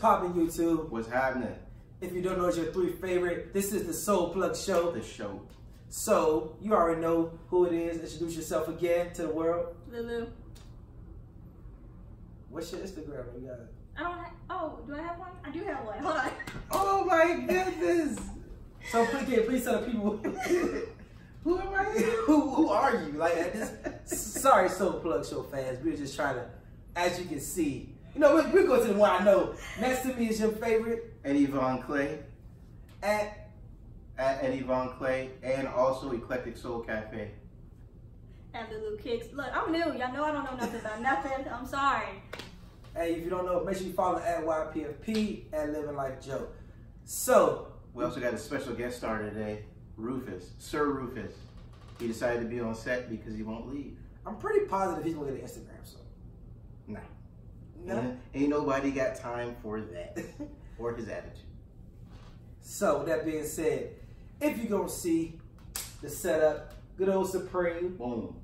poppin' YouTube? What's happening? If you don't know, it's your 3 favorite. This is the Soul Plug Show. The show. So, you already know who it is. Introduce yourself again to the world. Lulu. What's your Instagram? You got it. I don't have, oh, do I have one? I do have one. Hold on. Oh my goodness. So please tell the people Who am I? who are you? Like this. Sorry, Soul Plug Show fans. We're just trying to, as you can see, you know, we're going to the one I know. Next to me is your favorite, Eddie Von Clay. at Eddie Von Clay, and also Eclectic Soul Cafe. And Lulu Kicks. Look, I'm new. Y'all know I don't know nothing about nothing. I'm sorry. Hey, if you don't know, make sure you follow at YPFP at Living Life Joe. So We also got a special guest star today, Rufus, Sir Rufus. He decided to be on set because he won't leave. I'm pretty positive he's gonna get an Instagram. So Nah. no. Ain't nobody got time for that or his attitude. So with that being said, if you're gonna see the setup, good old Supreme, Boom.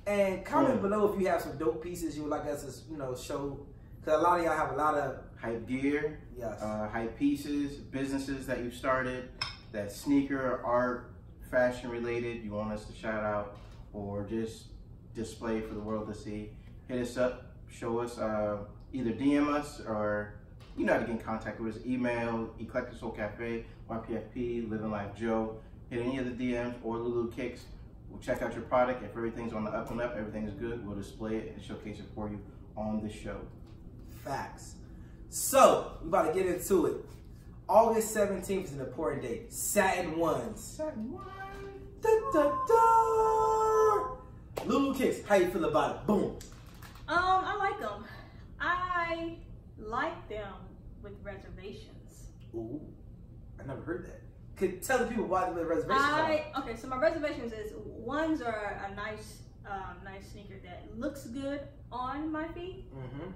and comment below if you have some dope pieces you would like us to, show. Cause a lot of y'all have a lot of Hype gear, yes, hype pieces, businesses that you've started, that sneaker, art, fashion related, you want us to shout out or just display for the world to see. Hit us up, show us, either DM us or you know how to get in contact with us. Email, Eclectic Soul Cafe, YPFP, Living Life Joe. Hit any of the DMs or Lulu Kicks. We'll check out your product. If everything's on the up and up, everything is good, we'll display it and showcase it for you on the show. facts. So we about to get into it. August 17th is an important date. Satin ones. Satin one. Da, da, da. Lulu Kicks, how you feel about it? Boom. I like them. I like them with reservations. Ooh, I never heard that. Could tell the people why the reservations are. Okay, so my reservations is ones are a nice sneaker that looks good on my feet,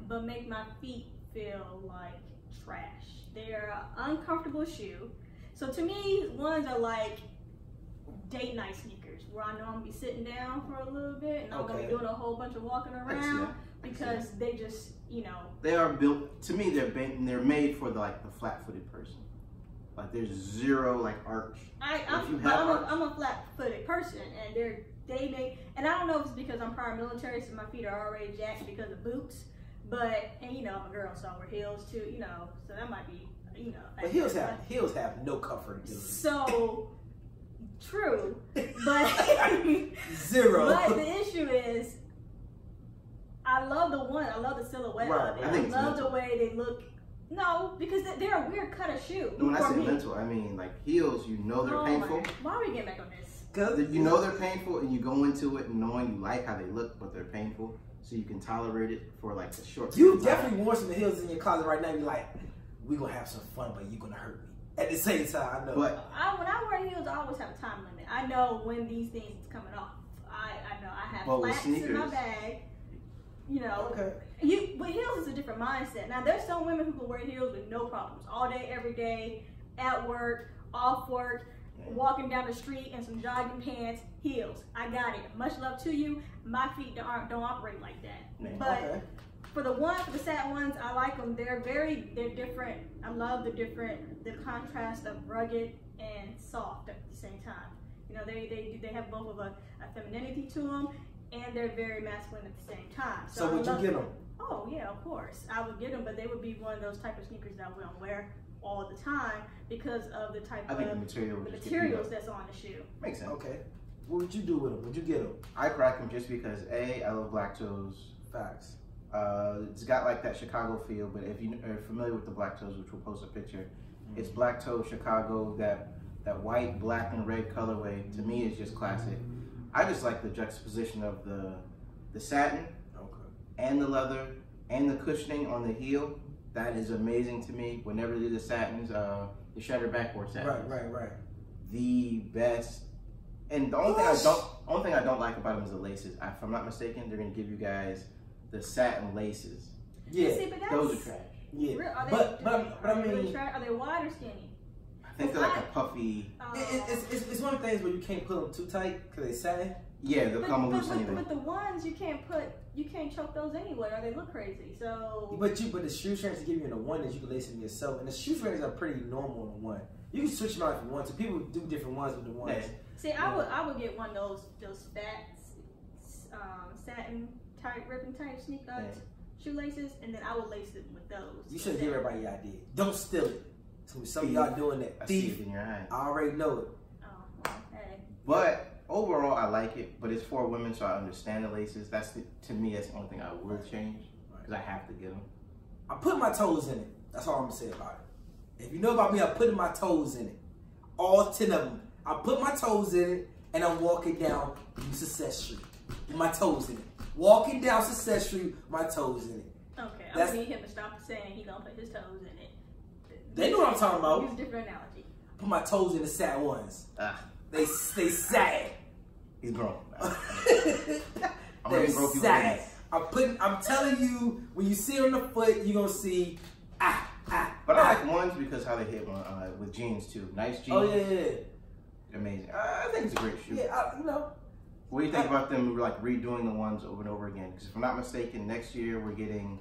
but make my feet feel like trash. They're an uncomfortable shoe. So to me, ones are like date night sneakers where I know I'm gonna be sitting down for a little bit and I'm gonna be doing a whole bunch of walking around because they just, They are built, to me, they're made for the flat-footed person. Like there's zero arch. I'm a flat-footed person, and they make, and I don't know if it's because I'm prior military, so my feet are already jacked because of boots. But I'm a girl, so I wear heels too. So that might be But heels have no comfort. So true, but zero. But the issue is, I love the silhouette of it. I love the way they look. No, because they're a weird cut of shoe. No, when I say mental, I mean heels. They're painful. Why are we getting back on this? They're painful, and you go into it knowing you like how they look, but they're painful, so you can tolerate it for a short. You definitely want some heels in your closet right now. You're like, we gonna have some fun, but you're gonna hurt me. At the same time, I know. But when I wear heels, I always have a time limit. I know when these things is coming off. I know I have flats in my bag. Okay. With heels is a different mindset. Now there's some women who can wear heels with no problems, all day, every day, at work, off work, walking down the street in some jogging pants, heels. I got it. Much love to you. My feet don't operate like that. But for the satin ones, I like them. They're different. I love the contrast of rugged and soft at the same time. They have both of a femininity to them, and they're very masculine at the same time. So would you get them? Oh yeah, of course. I would get them, but they would be one of those type of sneakers that I wouldn't wear all the time because of the type of materials that's on the shoe. Makes sense. Okay. What would you do with them? Would you get them? I crack them just because I love black toes. Facts. It's got that Chicago feel, but if you are familiar with the black toes, which we'll post a picture, it's black toe Chicago. That white, black, and red colorway to me is just classic. I just like the juxtaposition of the satin, and the leather, and the cushioning on the heel. That is amazing to me. Whenever they do the satins, the shutter backboard satins. Right. The best. And the only thing I don't like about them is the laces. If I'm not mistaken, they're gonna give you guys the satin laces. Yeah, see, but those are trash. Yeah, but I mean, are they wide or skinny? I think they're a puffy. It's one of the things where you can't put them too tight because they satin. Yeah, they'll come loose anyway. But the ones you can't choke those anyway, or they look crazy. So. But the shoestrings give you the one that you can lace them yourself, and the shoestrings are pretty normal in the one. You can switch them out if you want to. People do different ones with the ones. Yeah. See, I would get one of those fat satin type ribbon type shoelaces, and then I would lace it with those. You shouldn't give everybody your idea. Don't steal it. So some of y'all doing that. I see it in your eye. I already know it. Oh, okay. But overall, I like it. But it's for women, so I understand the laces. To me, that's the only thing I would change because I have to get them. I put my toes in it. That's all I'm gonna say about it. If you know about me, I'm putting my toes in it. All 10 of them. I put my toes in it, and I'm walking down Success Street with my toes in it. Walking down Success Street, my toes in it. Okay, I'm gonna need him to stop saying he gonna put his toes in it. They know what I'm talking about. Use a different analogy. Put my toes in the sad ones. They sad. He's grown. They're sad. I'm telling you, when you see it on the foot, you're gonna see But I like ones because how they hit with jeans too. Nice jeans. Oh yeah. Amazing. I think it's a great shoe. Yeah, you know. What do you think about them like redoing the ones over and over again? Because if I'm not mistaken, next year we're getting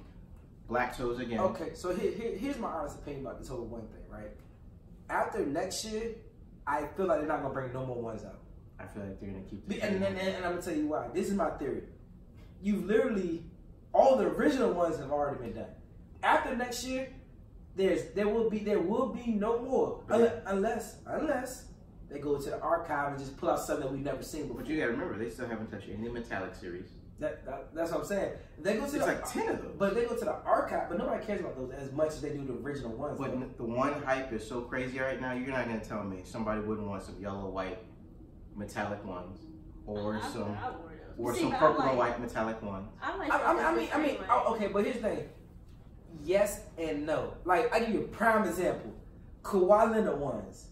black toes again. Okay, so here's my honest opinion about this whole one thing, right? After next year, I feel like they're not gonna bring no more ones out. I feel like they're gonna keep the and I'm gonna tell you why. This is my theory. You literally, all the original ones have already been done. After next year, there will be no more unless they go to the archive and just pull out something that we've never seen before. But you gotta remember, they still haven't touched any metallic series. That's what I'm saying. They go to it's like 10 of those. But they go to the archive, but nobody cares about those as much as they do the original ones. But the one hype is so crazy right now, you're not gonna tell me somebody wouldn't want some yellow, white, metallic ones. Or some purple and white metallic ones. I mean, okay, but here's the thing. Yes and no. Like, I give you a prime example. Kawhi Leonard ones.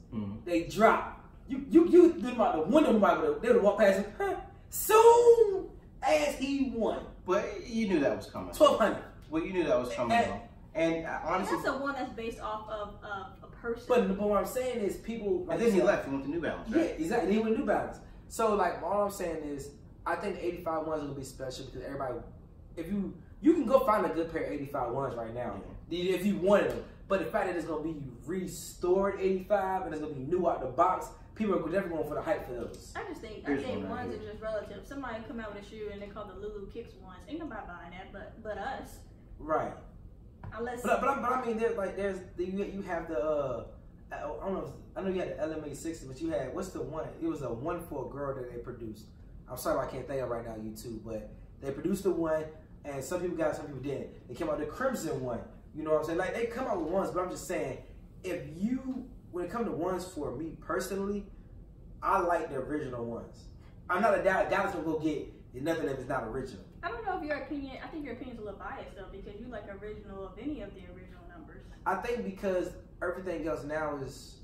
They drop. You think about the one of them, they would walk past him, soon as he won. But you knew that was coming. 1,200. Well, you knew that was coming, though. And honestly, that's the one that's based off of a person. But what I'm saying is people. Like, and then he left. He went to New Balance, right? Yeah, exactly. He went to New Balance. So like, all I'm saying is, I think the 85 ones will be special because everybody, if you can go find a good pair of 85 ones right now, if you wanted them. But the fact that it's gonna be restored 85 and it's gonna be new out the box, people are definitely going for the hype for those. I think ones are just relative. Somebody come out with a shoe and they call the Lulu Kicks ones. Ain't nobody buying that, but us. Right. Unless. But I mean, you have the I know you had the LMA 60, but you had what's the one? It was a one for a girl that they produced. I'm sorry I can't think of right now, YouTube, but they produced the one, and some people got it, some people didn't. They came out with the Crimson one. You know what I'm saying? Like, they come out with ones, but I'm just saying, when it comes to ones for me personally, I like the original ones. I'm not a Dallas gonna go get nothing if it's not original. I don't know if your opinion, I think your opinion's a little biased though, because you like original of any of the original numbers. I think because everything else now is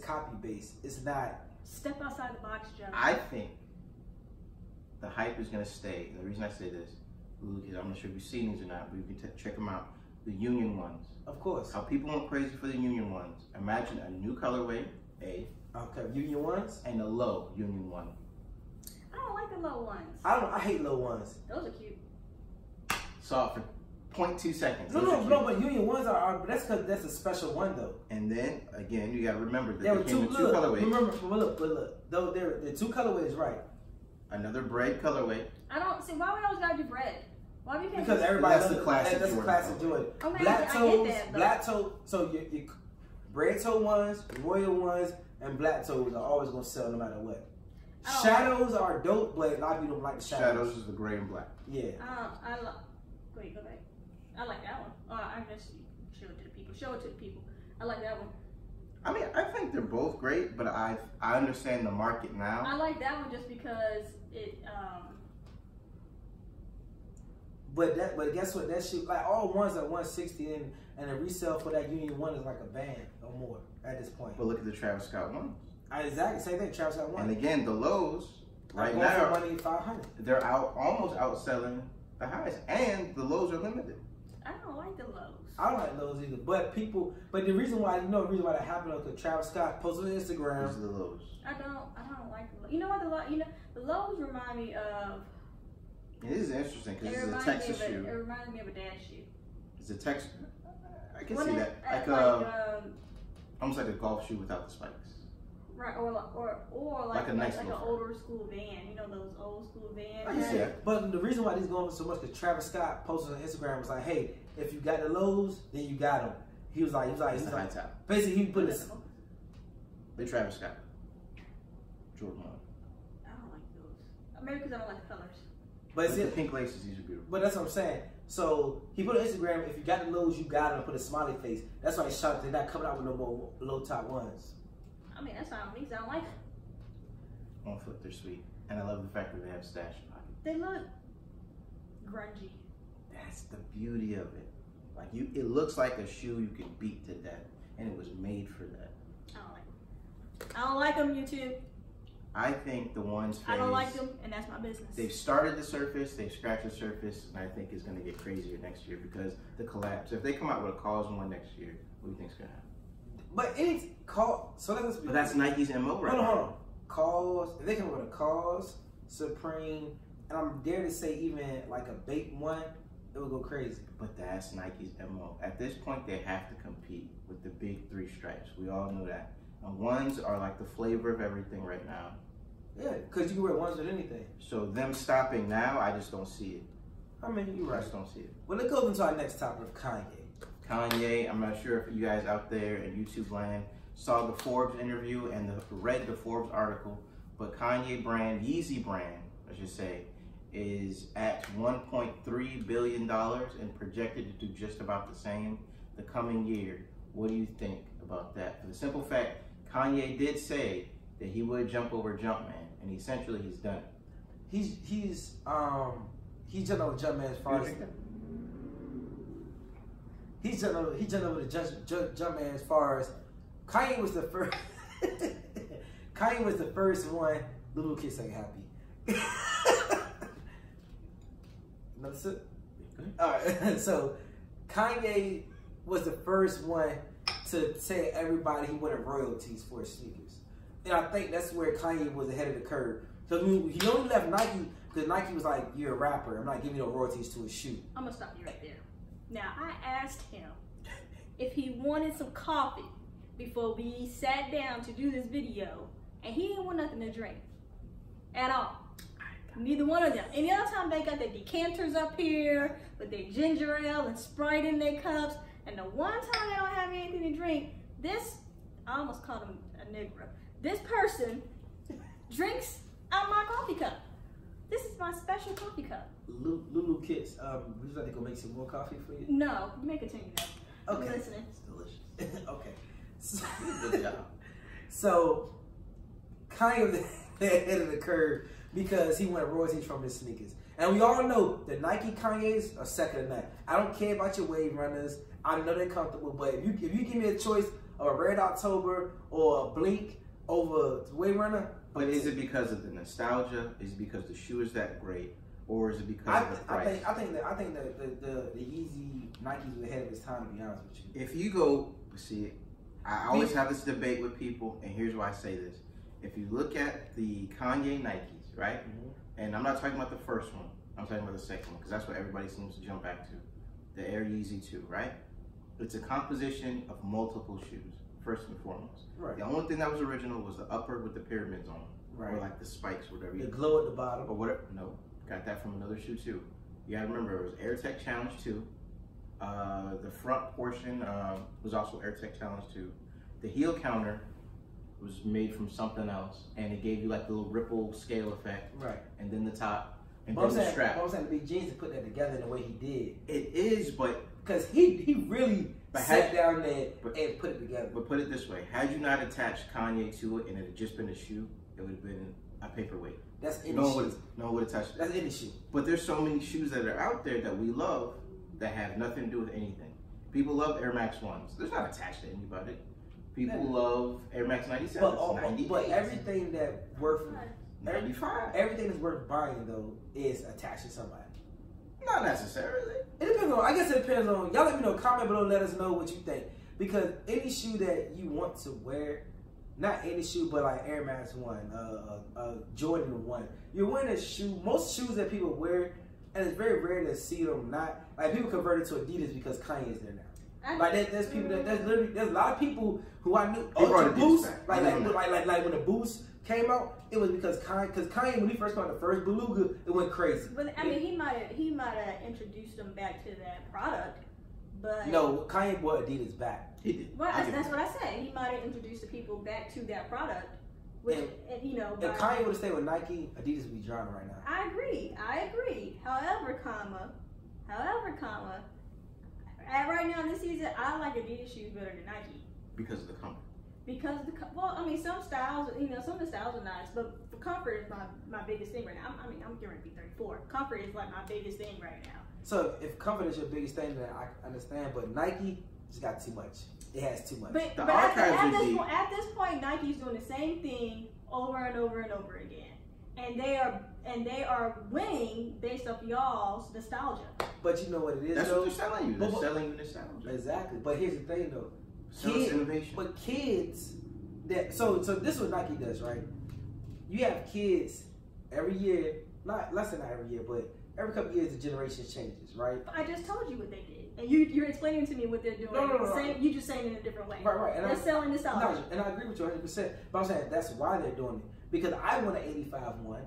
copy based. It's not. Step outside the box, Joe. I think the hype is gonna stay. And the reason I say this, because I'm not sure if you've seen these or not, but you can check them out. The Union ones. Of course. How people went crazy for the Union ones. Imagine a new colorway, Okay, Union ones? And a low Union one. I don't like the low ones. I hate low ones. Those are cute. Saw it for 0.2 seconds. No, but Union ones are that's because that's a special one though. And then, again, you gotta remember that there were two colorways. Remember, look, though they're two colorways, right? Another bread colorway. I don't see why we always gotta do bread. Why we can't? Because everybody that's the classic. That's a classic Jordan. Okay, black toes, I get that, black toe. So your bread toe ones, royal ones, and black toes are always gonna sell no matter what. Shadows are dope, but a lot of people don't like the shadows. Shadows is the gray and black. Yeah. Wait, go back. I like that one. I guess show it to the people. Show it to the people. I like that one. I mean, I think they're both great, but I understand the market now. I like that one just because it. But guess what? That shit, like all ones are 160, and the resale for that Union one is like a band or more at this point. But look at the Travis Scott ones. Exactly, same thing. Travis Scott one. And again, the lows right for now, money 500. They're almost outselling the highs, and the lows are limited. I don't like the lows. I don't like lows either. But the reason why, the reason why that happened was because Travis Scott posted on Instagram. These are the lows. I don't like the lows. You know what the lows remind me of. It is interesting because it's a Texas shoe. It reminds me of a dad shoe. It's a Texas. I can see that. Almost like a golf shoe without the spikes. Right, or like an older school Van. You know those old school Vans. I can see that. But the reason why these going for so much because Travis Scott posted on Instagram was like, "Hey, if you got the lows, then you got them." He was like, high top. Basically, he put this. They Travis Scott. Jordan 1. I don't like those. Maybe because I don't like the colors. But the pink laces, these are beautiful. But that's what I'm saying. So he put on Instagram, if you got the lows, you got them. Put a smiley face. That's why he's shocked they're not coming out with no more low top ones. I mean, that's not me. I don't like them. On foot, they're sweet, and I love the fact that they have stash pockets. They look grungy. That's the beauty of it. Like it looks like a shoe you can beat to death, and it was made for that. I don't like them. I don't like them, YouTube. I think the ones I don't like them, and that's my business. They've started the surface, they've scratched the surface, and I think it's going to get crazier next year because the collapse. If they come out with a cause one next year, what do you think's going to happen? But it's called. But that's Nike's MO right now. Hold on. Cause, if they come with a Cause, Supreme, and I'm dare to say even like a bait one, it would go crazy. But that's Nike's MO. At this point, they have to compete with the big three stripes. We all know that. And ones are like the flavor of everything right now. Yeah, because you can wear ones with anything. So them stopping now, I just don't see it. I mean, you're right. I just don't see it. Well, let's go into our next topic of Kanye. Kanye, I'm not sure if you guys out there in YouTube land saw the Forbes interview and read the Forbes article, but Kanye brand, Yeezy brand, I should say, is at $1.3 billion and projected to do just about the same the coming year. What do you think about that? For the simple fact, Kanye did say that he would jump over Jumpman, and essentially he's done it. He's jumped over Jumpman as far as he jumped over the Jumpman as far as Kanye was the first. Kanye was the first one. Little kids ain't happy. Another sip. All right. So Kanye was the first one to tell everybody he wanted royalties for his sneakers, and I think that's where Kanye was ahead of the curve. So he only left Nike because Nike was like, "You're a rapper. I'm not giving you no royalties to a shoe." I'm gonna stop you right there. Now I asked him if he wanted some coffee before we sat down to do this video, and he didn't want nothing to drink at all. Neither one of them. Any other time they got their decanters up here with their ginger ale and Sprite in their cups, and the one time they don't have anything to drink, I almost called him a nigger. This person drinks out my coffee cup. This is my special coffee cup. Lulu Kits, would you like to go make some more coffee for you? No, you may continue now. Okay. I'm listening. It's delicious. Okay. Good job. So, Kanye was ahead of the curve because he wanted royalties from his sneakers. And we all know that Nike Kanye's are second to none. I don't care about your wave runners. I know they're comfortable, but if you give me a choice of a Red October or a Blink over the wave runner. But is it because of the nostalgia? Is it because the shoe is that great? Or is it because of the price? I think that the Yeezy Nikes was ahead of his time, to be honest with you. If you go, see, I always have this debate with people, and here's why I say this. If you look at the Kanye Nikes, right? Mm-hmm. And I'm not talking about the first one. I'm talking about the second one, because that's what everybody seems to jump back to. The Air Yeezy 2, right? It's a composition of multiple shoes, first and foremost. Right. The only thing that was original was the upper with the pyramids on them. Right. Or like the spikes, whatever. The glow at the bottom. Or whatever. No. Got that from another shoe too. You gotta remember, it was AirTech Challenge 2. The front portion was also AirTech Challenge 2. The heel counter was made from something else, and it gave you like the little ripple scale effect. Right. And then the top, and but then the strap. I was saying the big jeans to put that together in the way he did. It is, but because he really sat down there and put it together. But put it this way: had you not attached Kanye to it, and it had just been a shoe, it would have been a paperweight. That's any no shoe. No one would have touched it. That's any shoe. But there's so many shoes that are out there that we love that have nothing to do with anything. People love Air Max 1s. They're not attached to anybody. People love Air Max 97s. But everything that worth 95. Everything that's worth buying though is attached to somebody. Not necessarily. It depends on. I guess it depends on. Y'all let me know. Comment below. Let us know what you think. Because any shoe that you want to wear, not any shoe, but like Air Max 1, Jordan 1. You're wearing a shoe. Most shoes that people wear, and it's very rare to see them not. Like people converted to Adidas because Kanye's there now. Like there's people there's a lot of people who I knew. Ultra Boost, like when the Boost came out, it was because Kanye when he first got the first Beluga, it went crazy. But I mean, he might have introduced them back to that product, but no, Kanye brought Adidas back. He did. Well, that's what I said. He might have introduced the people back to that product, which and you know. If Kanye would have stayed with Nike, Adidas would be drowning right now. I agree. However, right now in this season, I like Adidas shoes better than Nike. Because of the comfort. Because I mean, some styles, some of the styles are nice, but for comfort is my biggest thing right now. I'm getting ready to be 34. Comfort is like my biggest thing right now. So if comfort is your biggest thing, then I understand. But Nike just got too much. It has too much. But at this point, Nike's doing the same thing over and over and over again, and they are winning based off y'all's nostalgia. But you know what it is, That's though? what they're selling you. They're selling you nostalgia. Exactly. But here's the thing, though. Innovation. But kids, so this is what Nike does, right? You have kids every year, not less than every year, but every couple of years the generation changes, right? But I just told you what they did, and you're explaining to me what they're doing. No. You just saying it in a different way. Right. And they're selling this out. No, and I agree with you 100%. But I'm saying that's why they're doing it, because I want an 85 one.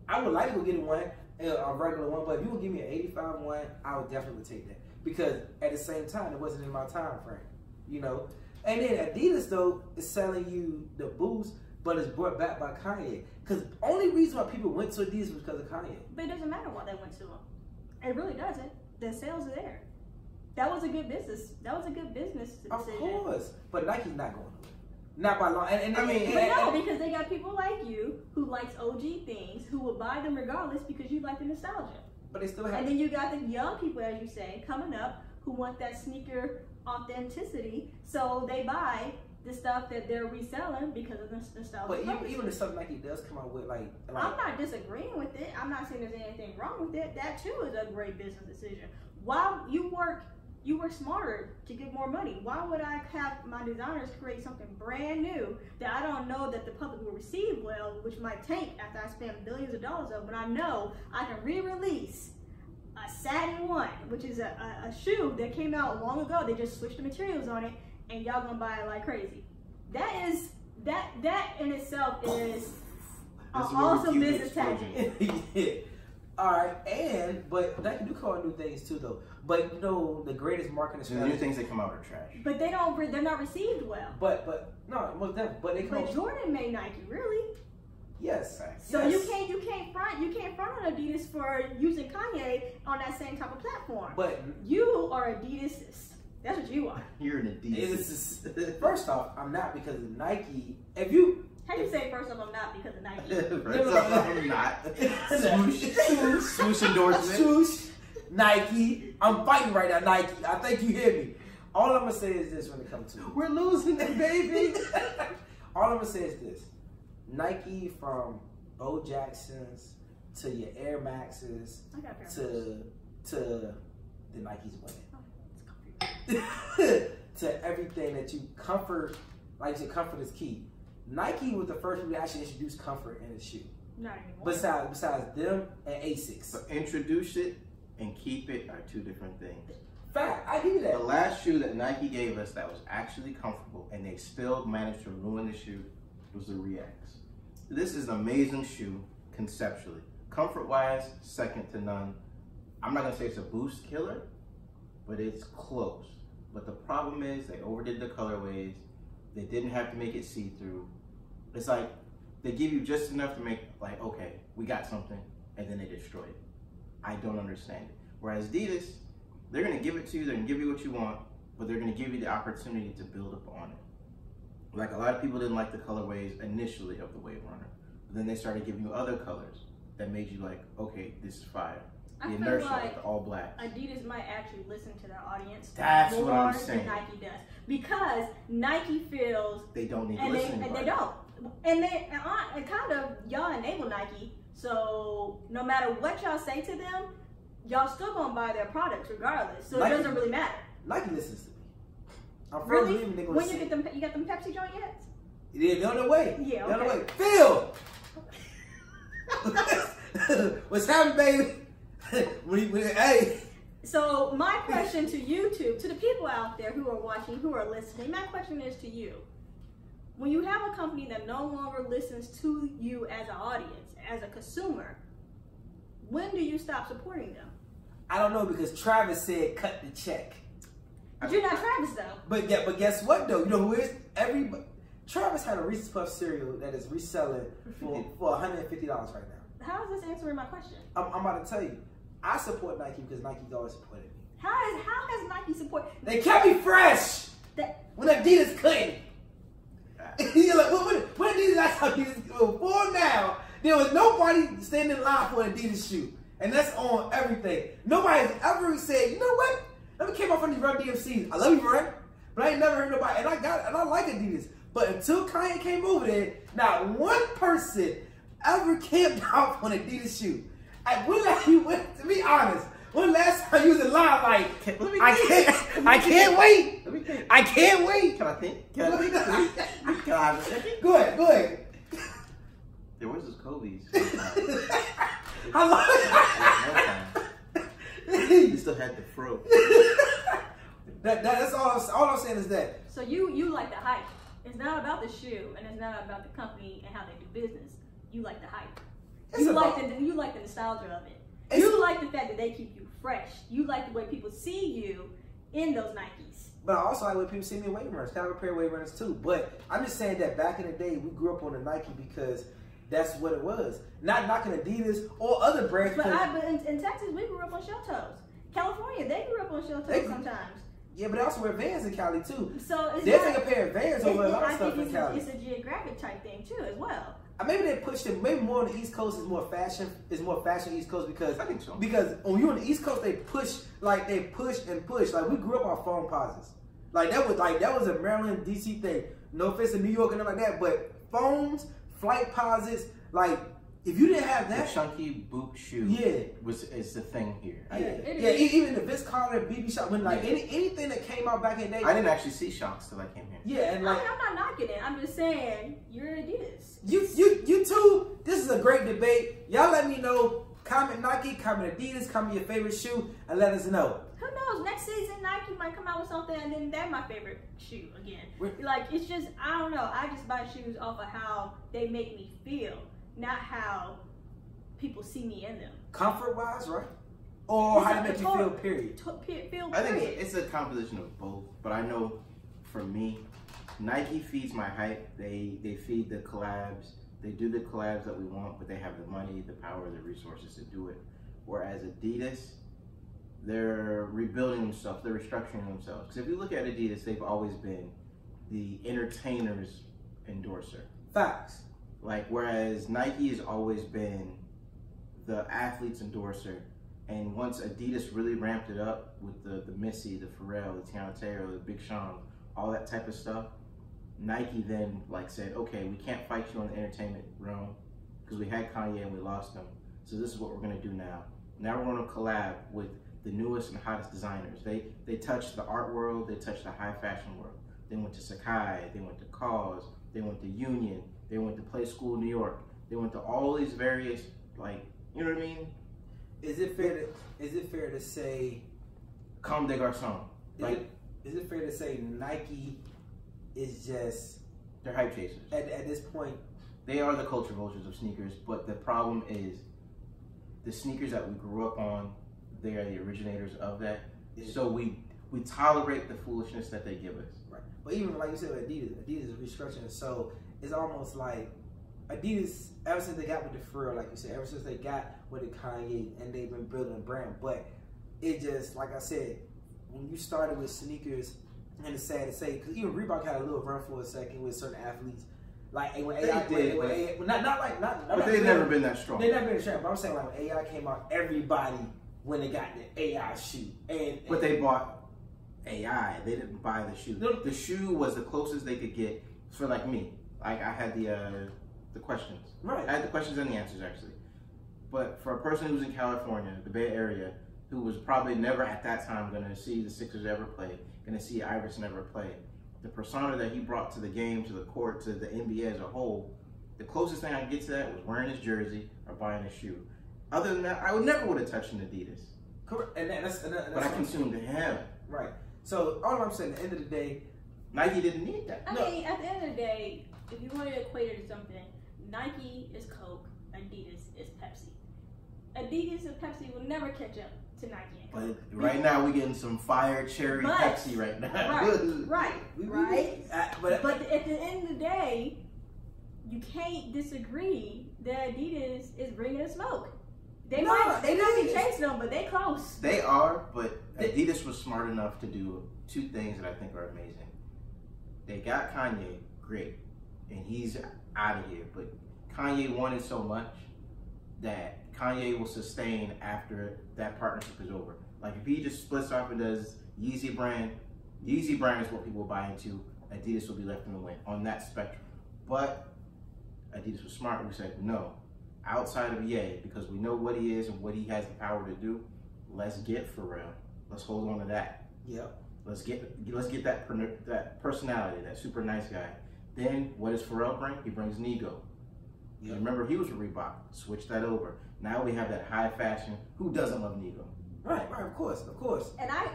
I would like to go get one, a regular one, but if you would give me an 85 one, I would definitely take that, because at the same time it wasn't in my time frame. You know, and then Adidas though is selling you the Boost, but it's brought back by Kanye. Because only reason why people went to Adidas was because of Kanye. But it doesn't matter why they went to him. It really doesn't. The sales are there. That was a good business. That was a good business decision. Of course, but Nike's not going nowhere. Not by long. Because they got people like you who likes OG things who will buy them regardless because you like the nostalgia. But they still have. And then you got the young people, as you say, coming up who want that sneaker authenticity, so they buy the stuff that they're reselling because of the nostalgia. But even the stuff Nike does come out with, like I'm not disagreeing with it. I'm not saying there's anything wrong with it. That too is a great business decision. While you work smarter to get more money. Why would I have my designers create something brand new that I don't know that the public will receive well, which might tank after I spend billions of dollars on, but I know I can re-release a satin one, which is a shoe that came out long ago. They just switched the materials on it, and y'all gonna buy it like crazy. That in itself is an awesome business tactic. Yeah. All right, but they do come out new things too, though. But you know, the greatest marketing strategy. The new things that come out are trash. But they're not received well. But no, most definitely. But they come. But Jordan made Nike, really. Yes. So you can't front on Adidas for using Kanye on that same type of platform. But you are Adidasist. That's what you are. You're an Adidas. First off, I'm not, because of Nike. How you say first off I'm not because of Nike? First off I'm not. Swoosh endorsement. Swoosh. Nike. I'm fighting right now, Nike. I think you hear me. All I'm gonna say is this when it comes to we're losing it, baby. All I'm gonna say is this. Nike, from Bo Jacksons to your Air Maxes to the Nike's winning. To everything that you comfort, like your comfort is key. Nike was the first one to actually introduce comfort in a shoe. Not anymore. Besides them and Asics. But introduce it and keep it are two different things. Fact, I give you that. The last shoe that Nike gave us that was actually comfortable and they still managed to ruin the shoe was the Reacts. This is an amazing shoe conceptually. Comfort-wise, second to none. I'm not gonna say it's a Boost killer, but it's close. But the problem is they overdid the colorways. They didn't have to make it see-through. It's like they give you just enough to make like, okay, we got something, and then they destroy it. I don't understand it. Whereas Adidas, they're gonna give it to you, they're gonna give you what you want, but they're gonna give you the opportunity to build up on it. Like a lot of people didn't like the colorways initially of the Wave Runner, but then they started giving you other colors that made you like, okay, this is fire. The inertia, like the all black. Adidas's might actually listen to their audience. That's more what I'm saying. than Nike does, because Nike feels they don't need to listen. And they don't, and they kind of y'all enable Nike. So no matter what y'all say to them, y'all still gonna buy their products regardless. So Nike, it doesn't really matter. Nike listens to me. I'm Really? believing they're gonna When you get them, you got them Pepsi joint yet? Yeah, they're on their way. Yeah, They're on okay. their way. Phil! What's happening, baby? Hey. So my question to YouTube, to the people out there who are watching, who are listening, my question is to you. When you have a company that no longer listens to you as an audience, as a consumer, when do you stop supporting them? I don't know, because Travis said cut the check. But you're not Travis though. But guess what though? You know who is? Everybody. Travis had a Reese's Puff cereal that is reselling for $150 right now. How is this answering my question? I'm about to tell you. I support Nike because Nike's always supported me. How has Nike support? They kept me fresh when Adidas couldn't. You're like, when Adidas, that's how Adidas before now, there was nobody standing in line for an Adidas shoe. And that's on everything. Nobody's ever said, you know what? Let me came off from these Run DMCs. I love you, Run. But I ain't never heard nobody, and I like Adidas. But until Kanye came over there, not one person ever camped out on an Adidas shoe. To be honest, when last time you was in line, like, I can't wait. Let me think. I can't wait. Can I think? Can I have a second? Go ahead. There was this Kobe's. I love He still had the fro. That's all I'm saying is that. So you like the hype. It's not about the shoe, and it's not about the company and how they do business. You like the hype. You like the nostalgia of it. You like the fact that they keep you fresh. You like the way people see you in those Nikes. But I also like when people see me in weight runners. I have a pair of weight runners too. But I'm just saying that back in the day, we grew up on the Nike because that's what it was. Not knocking Adidas or other brands. But in Texas, we grew up on shell toes. California, they grew up on shell toes sometimes. Yeah, but they also wear Vans in Cali too. So they'll take a pair of Vans over a lot of stuff in Cali. It's a geographic type thing too, as well. Maybe they pushed it. Maybe more on the East Coast is more fashion. Is more fashion East Coast because I think so. Because when you're on the East Coast, they push and push. Like we grew up on foam posits. Like that was a Maryland, DC thing. No offense to New York and nothing like that, but foams, flight posits, like. If you didn't have that, the chunky boot shoe, is the thing here. Even the Vince Carter BB shop, when anything that came out back in the day. I didn't actually see Shocks till I came here. Yeah, and like I'm not knocking it. I'm just saying you're Adidas. You two. This is a great debate. Y'all let me know. Comment Nike, comment Adidas, comment your favorite shoe, and let us know. Who knows? Next season Nike might come out with something, and then they're my favorite shoe again. Like it's just I don't know. I just buy shoes off of how they make me feel. Not how people see me in them. Comfort-wise, right? Or how they make you feel, period. I think it's a composition of both. But I know, for me, Nike feeds my hype. They feed the collabs. They do the collabs that we want, but they have the money, the power, the resources to do it. Whereas Adidas, they're rebuilding themselves. They're restructuring themselves. Because if you look at Adidas, they've always been the entertainer's endorser. Facts. Like, whereas Nike has always been the athlete's endorser. And once Adidas really ramped it up with the Missy, the Pharrell, the Tiana Taylor, the Big Sean, all that type of stuff, Nike then said, okay, we can't fight you on the entertainment realm because we had Kanye and we lost him. So this is what we're gonna do now. Now we're gonna collab with the newest and hottest designers. They touched the art world, they touched the high fashion world. They went to Sacai, they went to Cause, they went to Union, they went to Play School New York. They went to all these various, you know what I mean? Is it fair to say Comme des Garçons? Is it fair to say Nike is just they're hype chasers? At this point, they are the culture vultures of sneakers, but the problem is the sneakers that we grew up on, they are the originators of that. So we tolerate the foolishness that they give us. Right. But even like you said with Adidas is restructuring, so it's almost like Adidas, ever since they got with the Pharrell, like you said, ever since they got with the Kanye, and they've been building a brand. But it just, like I said, when you started with sneakers, and it's sad to say, because even Reebok had a little run for a second with certain athletes. Like when AI did, but they've never been that strong. They've never been strong. But I'm saying like when AI came out, everybody when they got the AI shoe, but they bought AI. They didn't buy the shoe. The shoe was the closest they could get for like me. Like I had the questions. Right. I had the questions and the answers actually. But for a person who's in California, the Bay Area, who was probably never at that time going to see the Sixers ever play, going to see Iverson ever play. The persona that he brought to the game, to the court, to the NBA as a whole, the closest thing I could get to that was wearing his jersey or buying a shoe. Other than that, I would never have touched an Adidas. Correct. But I consumed him. Right. So all I'm saying, at the end of the day, Nike didn't need that. I mean, at the end of the day, if you want to equate it to something, Nike is Coke, Adidas is Pepsi. Adidas and Pepsi will never catch up to Nike and Coke. But right now, we're getting some fire cherry Pepsi right now. Right. But at the end of the day, you can't disagree that Adidas is bringing the smoke. They might be chasing them, but they close. They are, but Adidas was smart enough to do two things that I think are amazing. They got Kanye, great, and he's out of here. But Kanye wanted so much that Kanye will sustain after that partnership is over. Like if he just splits off and does Yeezy brand is what people will buy into. Adidas will be left in the wind on that spectrum. But Adidas was smart. We said no. Outside of Ye, because we know what he is and what he has the power to do, let's get Pharrell. Let's hold on to that. Yep. Let's get that personality, that super nice guy. Then what does Pharrell bring? He brings Nego. Yep. Remember, he was a Reebok. Switch that over. Now we have that high fashion. Who doesn't love Nego? Right, of course. And I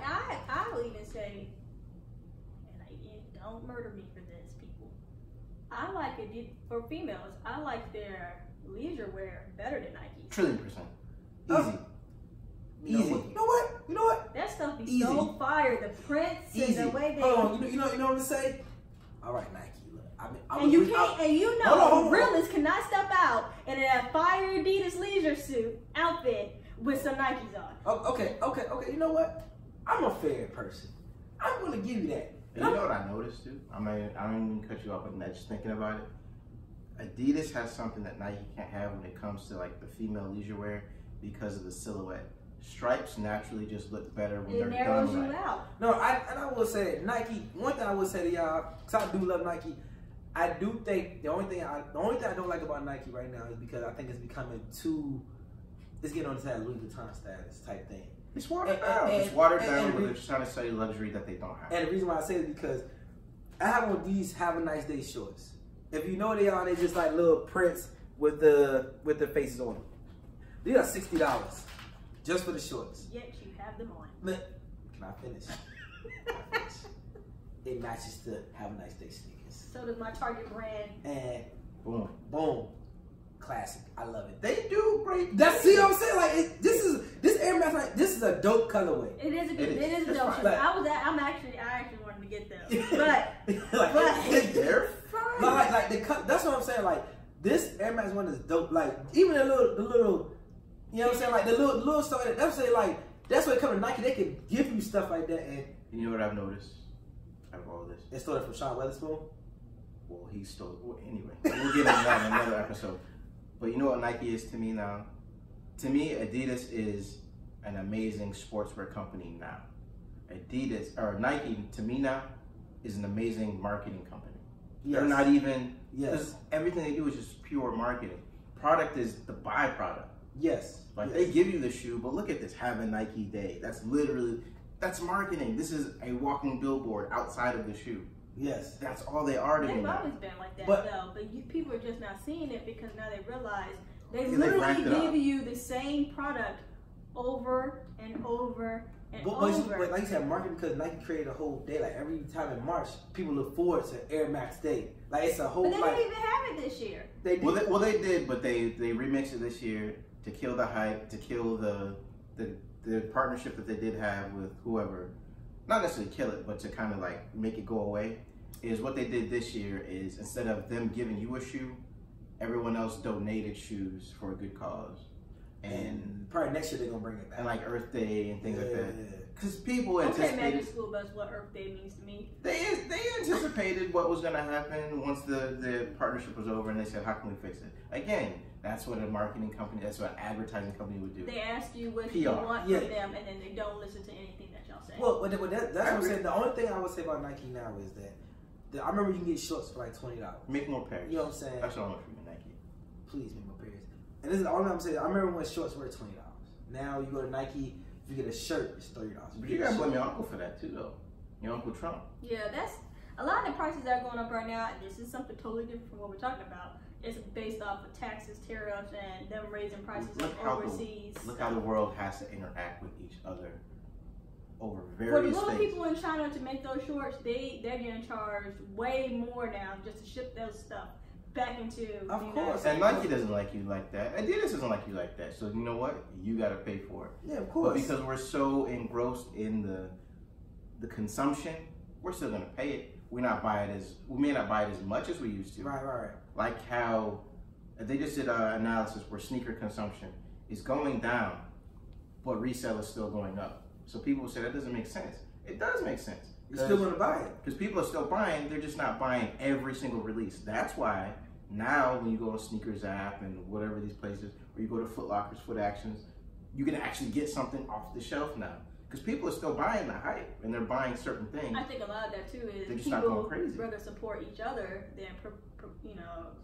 will even say, and don't murder me for this, people. I like it for females. I like their leisure wear better than Nike. Trillion%. Easy. Easy. You know what? That stuff be so fire. The prints and the way they. Hold on. You know what I'm gonna say? All right, Nike. Look, realists cannot step out in a fire Adidas leisure suit outfit with some Nikes on. Okay. You know what? I'm a fair person. I'm gonna give you that. And you know what I noticed too? I don't even cut you off on that. Just thinking about it. Adidas has something that Nike can't have when it comes to like the female leisure wear because of the silhouette. Stripes naturally just look better when they're done right. It narrows you out. No, and I will say Nike. One thing I will say to y'all, because I do love Nike. I do think the only thing I don't like about Nike right now is because I think it's becoming it's getting on to that Louis Vuitton status type thing. It's watered down. It's watered down, but they're trying to sell you luxury that they don't have. And the reason why I say it is because I have on these Have a Nice Day shorts. If you know what they are, they're just like little prints with the faces on them. These are $60 just for the shorts. Yet you have them on. Look, can I finish? It matches the Have a Nice Day sneakers. So does my Target brand. And boom, classic. I love it. They do great. See what I'm saying? Like this Air Max, like this is a dope colorway. It is a dope. Like, I actually wanted to get them, but they're fine. Like that's what I'm saying. Like this Air Max one is dope. Like even the little, you know what I'm saying? Like the little stuff. That's what I'm saying. Like that's what it comes to Nike. They can give you stuff like that. And you know what I've noticed out of all this? It stole it from Sean Weatherspoon. Well, he stole it. Well, anyway, we'll get into that in another episode. But you know what Nike is to me now? To me, Adidas is an amazing sportswear company now. Nike, to me now, is an amazing marketing company. Yes. They're not even, everything they do is just pure marketing. Product is the byproduct. Yes. They give you the shoe, but look at this, have a Nike day. That's marketing. This is a walking billboard outside of the shoe. Yes. That's all they are to me. They've always been like that, though. But people are just not seeing it because now they realize they literally give you the same product over and over and over. But like you said, marketing, because Nike created a whole day. Like every time in March, people look forward to Air Max Day. Like it's a whole. But they didn't even have it this year. They did. Well, they did, but they remixed it this year to kill the hype, to kill the partnership that they did have with whoever. Not necessarily kill it, but to kind of like make it go away. Is what they did this year is instead of them giving you a shoe, everyone else donated shoes for a good cause. And probably next year they're gonna bring it back. And like Earth Day and things like that. Because people anticipated. Magic School Bus what Earth Day means to me. They anticipated what was gonna happen once the partnership was over, and they said, how can we fix it? Again, that's what a marketing company, that's what an advertising company would do. They ask you what you want from them, and then they don't listen to anything that y'all say. Well, that's what I'm saying. The only thing I would say about Nike now is that I remember you can get shorts for like $20. Make more pairs. You know what I'm saying? That's what I want from you, Nike. Please make more pairs. And this is all I'm saying. I remember when shorts were $20. Now you go to Nike, If you get a shirt, it's $30. But you gotta blame your uncle for that too, though. Your Uncle Trump. Yeah, that's a lot of the prices that are going up right now. This is something totally different from what we're talking about. It's based off of taxes, tariffs, and them raising prices overseas. Look how the world has to interact with each other over For the various little things. people in China to make those shorts, they're getting charged way more now just to ship those stuff back into the United States. And Nike doesn't like you like that. Adidas doesn't like you like that. So you know what? You got to pay for it. Yeah, of course. But because we're so engrossed in the consumption, we're still gonna pay it. We may not buy it as much as we used to. Right. Like how they just did an analysis where sneaker consumption is going down, but resale is still going up. So people say that doesn't make sense. It does make sense. You're still gonna buy it. Because people are still buying, they're just not buying every single release. That's why now when you go to Sneakers app and whatever these places, or you go to Foot Locker's, Foot Actions, you can actually get something off the shelf now. Because people are still buying the hype and they're buying certain things. I think a lot of that too is they're just not going people crazy. rather support each other than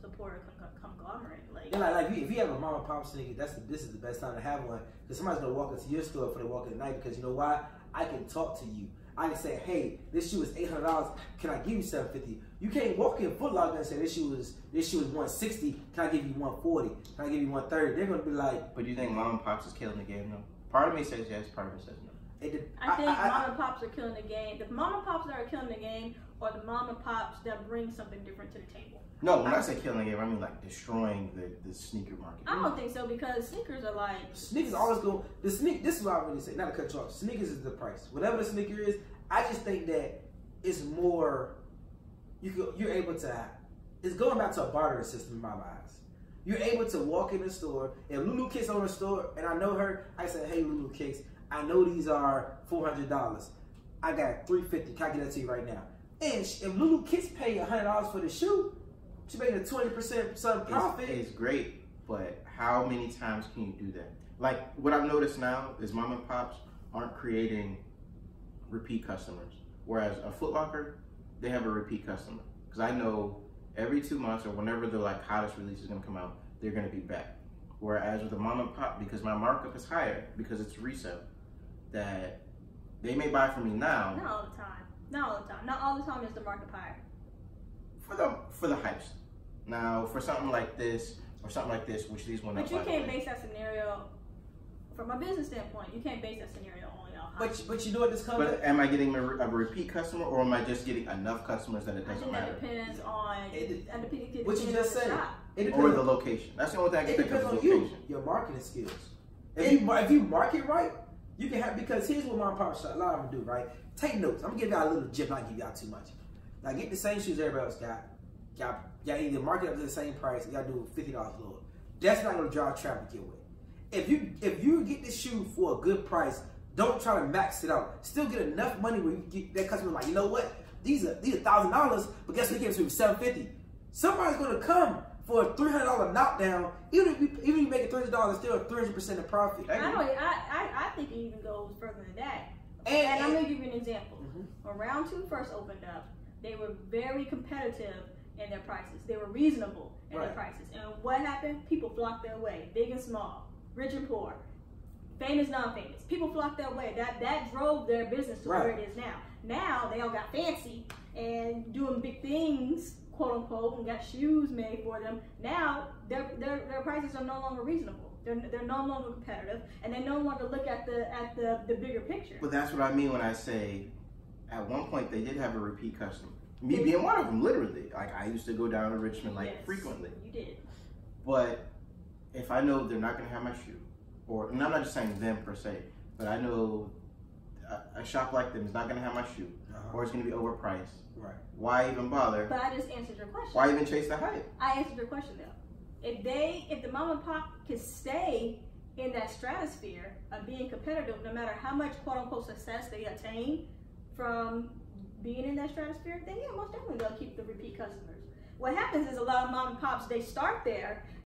support a conglomerate. If you have a mom and pop sneaker, this is the best time to have one. Because somebody's gonna walk into your store before they walk in at night. Because you know why? I can talk to you. I can say, hey, this shoe is $800. Can I give you $750? You can't walk in Foot Locker and say this shoe is $160. Can I give you $140? Can I give you $130? They're gonna be like. But do you think mom and pops is killing the game though? Part of me says yes, part of me says no. I think mom and pops are killing the game. The mom and pops that are killing the game are the mom and pops that bring something different to the table. No, when I say killing the game, I mean like destroying the sneaker market. I don't think so because sneakers are like sneakers always go. This is what I really say. Not to cut you off. Sneakers is the price. Whatever the sneaker is, I just think that it's more. You're able to. It's going back to a bartering system in my eyes. You're able to walk in the store. If Lulu Kicks on the store and I know her, I say, hey Lulu Kicks, I know these are $400. I got $350. Can I get that to you right now? And if Lulu Kicks pay $100 for the shoe, she made a 20% some profit. It's great, but how many times can you do that? Like what I've noticed now is mom and pops aren't creating repeat customers. Whereas a Foot Locker, they have a repeat customer. Because I know every 2 months or whenever the hottest release is gonna come out, they're gonna be back. Whereas with a mom and pop, because my markup is higher because it's resale, that they may buy from me now. Not all the time. Not all the time is the market higher. For the hypes. Now for something like this or something like this, which these went up. But you can't base that scenario from a business standpoint. You can't base that scenario only on hype. But you know what this comes. But am I getting a repeat customer, or am I just getting enough customers that it doesn't matter? I think that depends on what you just said. Or the location. That's the only thing I can think of. It depends on you, your marketing skills. If you market right, you can have, because here's what mom and pop shop, a lot of them do, right? Take notes. I'm gonna give y'all a little gem, not give y'all too much. Now get the same shoes everybody else got. Y'all either market up to the same price, y'all do $50 lower. That's not gonna draw traffic your way. If you get this shoe for a good price, don't try to max it out. Still get enough money where you get that customer like, you know what? These are $1,000, but guess what? They gave it to $750. Somebody's gonna come for a $300 knockdown. Even if you make it $300, it's still 300% of profit. I think it even goes further than that. And I'm gonna give you an example. When Round 2 first opened up, they were very competitive in their prices. They were reasonable in their prices. And what happened? People flocked their way, big and small, rich and poor, famous, non-famous. People flocked their way. That drove their business to where it is now. Now they all got fancy and doing big things, quote unquote, and got shoes made for them. Now their prices are no longer reasonable. They're no longer competitive, and they no longer look at the bigger picture. But that's what I mean when I say, at one point they did have a repeat customer. Me being one of them, literally. Like I used to go down to Richmond frequently. You did. But if I know they're not gonna have my shoe, and I'm not just saying them per se, but I know a shop like them is not gonna have my shoe, or it's gonna be overpriced. Right. Why even bother? But I just answered your question. Why even chase the hype? I answered your question though. If the mom and pop can stay in that stratosphere of being competitive, no matter how much quote unquote success they attain from being in that stratosphere, then yeah, most definitely they'll keep the repeat customers. What happens is a lot of mom and pops, they start there